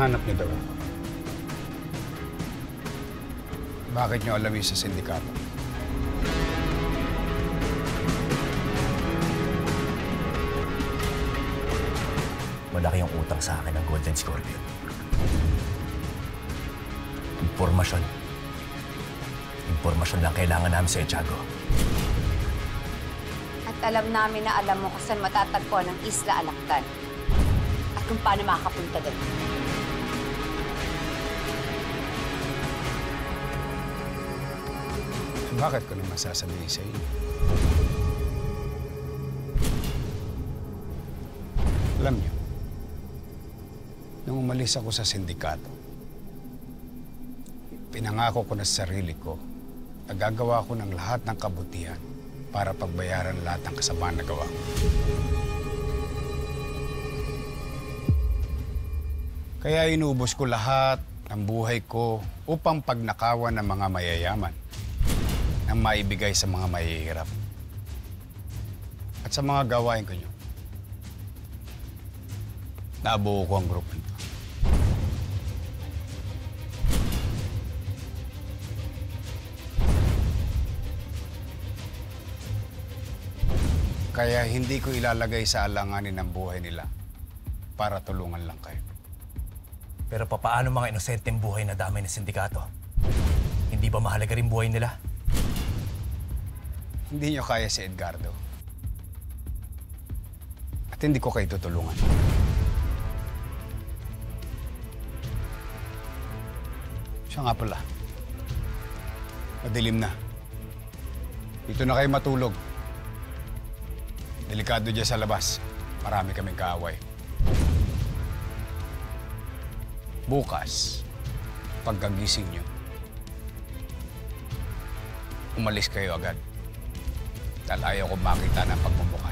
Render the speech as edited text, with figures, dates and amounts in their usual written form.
Hinahanap niyo daw ako. Bakit niyo alamin sa sindikato? Malaki yung utang sa akin ng Golden Scorpion. Impormasyon. Impormasyon lang kailangan namin sa Tiago. At alam namin na alam mo kung saan matatagpuan ang Isla Alactan. At kung paano makakapunta doon. Bakit ko naman sasabihin sa inyo? Alam niyo, nung umalis ako sa sindikato, pinangako ko na sa sarili ko na gagawa ko ng lahat ng kabutihan para pagbayaran lahat ng kasamaan na gawa ko. Kaya inubos ko lahat ng buhay ko upang pagnakawan ng mga mayayaman na maibigay sa mga mahihirap. At sa mga gawain ko nyo, nabuo ko ang grupo nito. Kaya hindi ko ilalagay sa alanganin ang buhay nila para tulungan lang kayo. Pero papaano mga inosenteng buhay na damay ng sindikato? Hindi ba mahalaga rin buhay nila? Hindi nyo kaya si Edgardo. At hindi ko kayo tutulungan. Siya nga pala. Madilim na. Dito na kayo matulog. Delikado dyan sa labas. Marami kaming kaaway. Bukas, pagkagising nyo, umalis kayo agad. Dahil ayaw ko makita ng pagmumukha